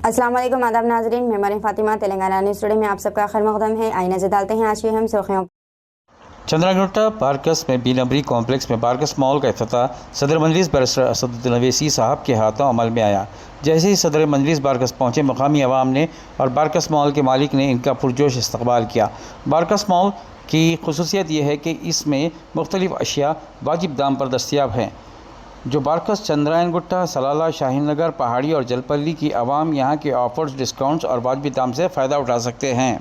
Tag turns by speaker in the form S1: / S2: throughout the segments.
S1: अस्सलाम वालेकुम आदाब नाजरीन, मैं मरीम फातिमा तेलंगाना न्यूज़ टुडे में आप सबका खैर मक़दम है। आइए नज़र डालते हैं आज की अहम सुर्खियों।
S2: चंद्रागुट्टा बारकस में बीनबरी कॉम्प्लेक्स में बारकस मॉल का इफ्तिताह सदर मजलिस बैरिस्टर असदुद्दीन अवैसी साहब के हाथों अमल में आया। जैसे ही सदर मजलिस बारकस पहुँचे, मकामी अवाम ने और बारकस मॉल के मालिक ने इनका पुरजोश इस्तकबाल किया। बारकस मॉल की खुसूसियत यह है कि इसमें मुख्तलिफ़ अशिया वाजिब दाम पर दस्तियाब हैं। जो बारकस, चंद्रायनगुट्टा, सलाला, शाहीन नगर, पहाड़ी और जलपल्ली की आवाम यहाँ के ऑफर्स, डिस्काउंट्स और वाजिब दाम से फ़ायदा उठा सकते हैं।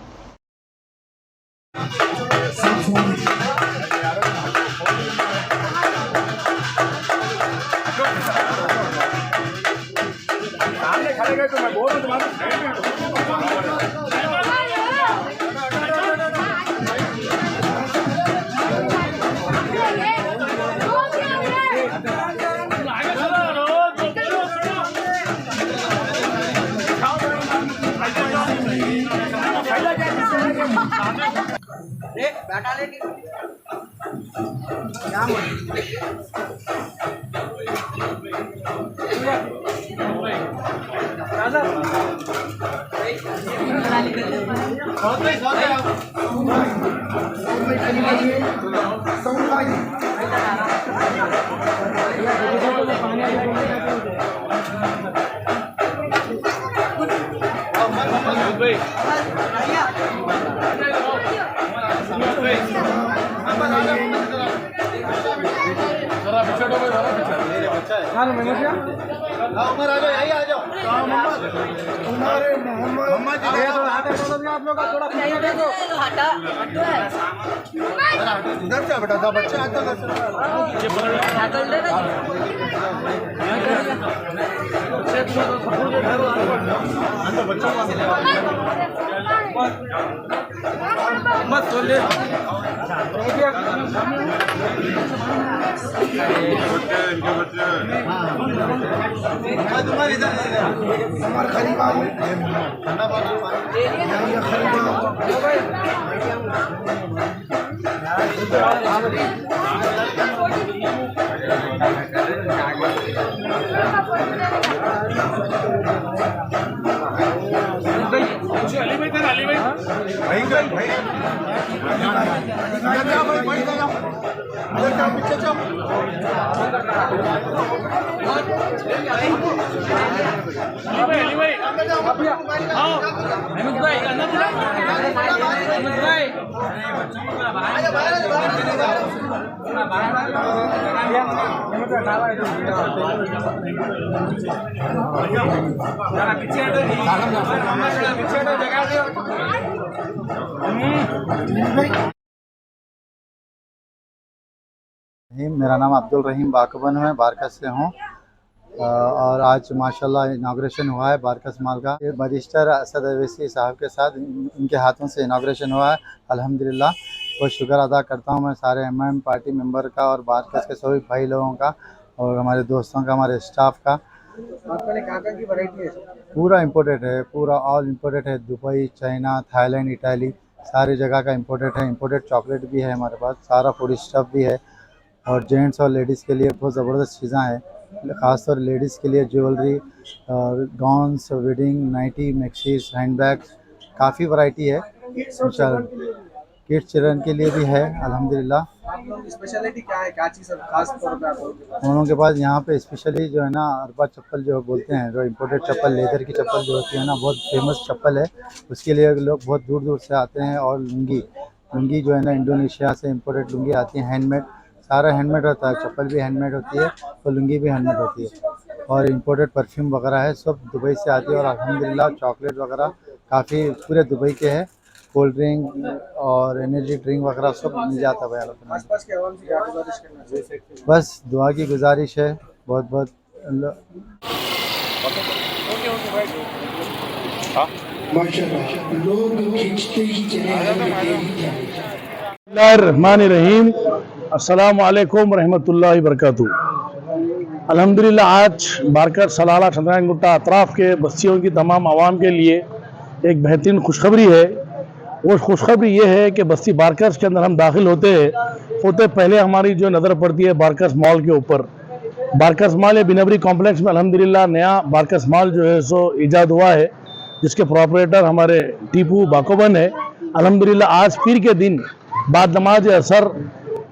S3: मेरा नाम अब्दुल रहीम बाकबन है, बारकस से हूँ। और आज माशाल्लाह इनाग्रेशन हुआ है बारकस मॉल का। बैरिस्टर असद अवैसी साहब के साथ इनके हाथों से इनाग्रेशन हुआ है। अल्हम्दुलिल्लाह, बहुत शुक्र अदा करता हूँ मैं सारे एमएम पार्टी मेंबर का और बारकस के सभी भाई लोगों का और हमारे दोस्तों का, हमारे स्टाफ का।
S4: कहाँ की वैरायटी है?
S3: पूरा इम्पोर्टेड है, पूरा ऑल इम्पोर्टेड है। दुबई, चाइना, थाईलैंड, इटाली सारी जगह का इम्पोर्टेड है। इम्पोर्टेड चॉकलेट भी है हमारे पास, सारा फूड स्टफ भी है। और जेंट्स और लेडीज़ के लिए बहुत ज़बरदस्त चीज़ें हैं, ख़ासतौर लेडीज़ के लिए ज्वेलरी और gowns, wedding nighty, maxis, handbags, काफ़ी वैरायटी है। किड्स चिल्ड्रन के लिए भी है अल्हम्दुलिल्लाह।
S4: आप लोग की स्पेशलिटी क्या है, क्या चीज़ खास तौर पे आप लोगों के पास?
S3: उन लोगों के पास यहाँ पे स्पेशली जो है ना, अरबा चप्पल जो बोलते हैं, जो इम्पोर्टेड चप्पल, लेदर की चप्पल जो होती है ना, बहुत फेमस चप्पल है। उसके लिए लोग बहुत दूर दूर से आते हैं। और लुंगी जो है ना, इंडोनेशिया से इम्पोर्टेड लुंगी आती है, हैंडमेड, सारा हैंडमेड होता है। चप्पल भी हैंडमेड होती है और लुंगी भी हैंडमेड होती है। और इम्पोर्टेड परफ्यूम वगैरह है, सब दुबई से आती है। और अल्हम्दुलिल्लाह चॉकलेट वगैरह काफ़ी पूरे दुबई के हैं। कोल्ड ड्रिंक और एनर्जी ड्रिंक वगैरह सब मिल जाता है भाई।
S4: आसपास के आवाम से क्या गुजारिश करना चाहिए?
S3: बस दुआ की गुजारिश है, बहुत बहुत।
S5: रहमान अस्सलाम वालेकुम रहमतुल्लाहि बरकातुहू। अल्हम्दुलिल्लाह आज बारकस, सलाला, चंद्रायनगुट्टा अतराफ़ के बस्तियों की तमाम आवाम के लिए एक बेहतरीन खुशखबरी है। वो खुशखबरी ये है कि बस्ती बारकस के अंदर हम दाखिल होते पहले हमारी जो नज़र पड़ती है बारकस मॉल के ऊपर। बारकस मॉल या बिनबरी कॉम्प्लेक्स में अल्हम्दुलिल्लाह नया बारकस मॉल जो है सो ईजाद हुआ है, जिसके प्रॉपरेटर हमारे टीपू बाकोबन है। अल्हम्दुलिल्लाह आज पीर के दिन बाद नमाज असर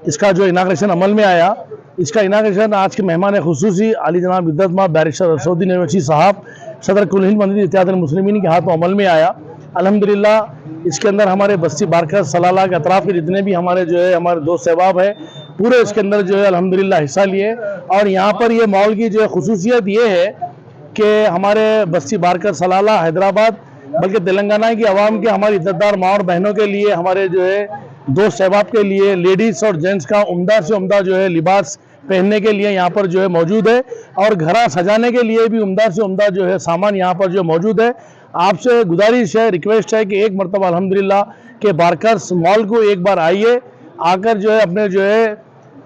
S5: इसका जो इनाग्रेशन अमल में आया। इसका इनाग्रेशन आज के मेहमान खुसूसी आली जनाब इद्दत बैरिस्टर असदुद्दीन अवैसी साहब सदर कुल हिंद मंदिर इत्तेहादुल मुस्लिमीन के हाथों अमल में आया। अल्हम्दुलिल्लाह इसके अंदर हमारे बस्ती बारकस सलाला के अतराफ़ के जितने भी हमारे जो है हमारे दोस्त अहबाब है पूरे इसके अंदर जो है अल्हम्दुलिल्लाह हिस्सा लिए। और यहाँ पर ये मॉल की जो है खुसूसियत ये है कि हमारे बस्ती बारकस सलाला हैदराबाद बल्कि तेलंगाना की आवाम के हमारी इज्जतदार माँ और बहनों के लिए हमारे जो है दोस्त अहबाब के लिए लेडीज़ और जेंट्स का उम्दा से उम्दा जो है लिबास पहनने के लिए यहाँ पर जो है मौजूद है। और घर सजाने के लिए भी उम्दा से उम्दा जो है सामान यहाँ पर जो मौजूद है। आपसे गुजारिश है, रिक्वेस्ट है कि एक मरतबा अल्हम्दुलिल्लाह के बारकस मॉल को एक बार आइए, आकर जो है अपने जो है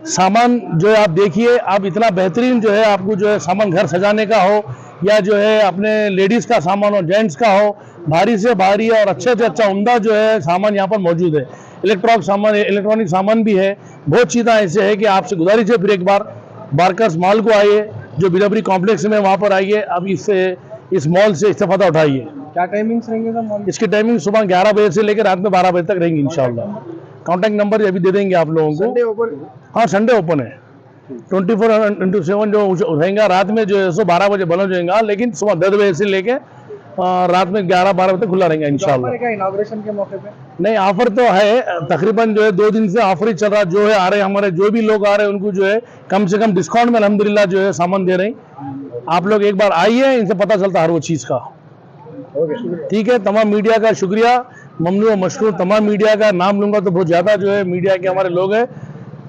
S5: सामान जो है आप देखिए। आप इतना बेहतरीन जो है आपको जो है सामान घर सजाने का हो या जो है अपने लेडीज़ का सामान हो, जेंट्स का हो, भारी से भारी और अच्छे से अच्छा उम्दा जो है सामान यहाँ पर मौजूद है। इलेक्ट्रॉनिक सामान भी है, बहुत चीज़ें ऐसे है कि आपसे गुजारिश है फिर एक बार बारकस मॉल को आइए, जो बिनबरी कॉम्प्लेक्स में वहाँ पर आइए। अब इस मॉल से इस्तेफादा उठाइए।
S4: क्या टाइमिंग्स रहेंगे सर मॉल?
S5: इसकी टाइमिंग सुबह 11 बजे से लेकर रात में 12 बजे तक रहेंगी इंशाल्लाह। कॉन्टैक्ट नंबर अभी दे देंगे आप लोगों को।
S4: Sunday open?
S5: हाँ, संडे ओपन है। 24/7 जो रहेगा, रात में जो है सो 12 बजे बंद हो जाएगा, लेकिन सुबह 10 बजे से लेके रात में 11-12 बजे तक खुला रहेगा इंशाल्लाह।
S4: क्या इनॉग्रेशन के मौके पे?
S5: नहीं, ऑफर तो है, तकरीबन जो है 2 दिन से ऑफर ही चल रहा है। जो है आ रहे हमारे जो भी लोग आ रहे हैं उनको जो है कम से कम डिस्काउंट में अल्हम्दुलिल्लाह जो है सामान दे रहे हैं। आप लोग एक बार आइए, इनसे पता चलता है हर वो चीज़ का। ठीक है, तमाम मीडिया का शुक्रिया, ममनू और मशकूर। तमाम मीडिया का नाम लूंगा तो बहुत ज़्यादा जो है मीडिया के हमारे लोग हैं।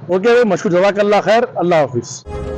S5: ओके, मशकूर, जज़ाकल्लाह खैर, अल्लाह हाफिज़।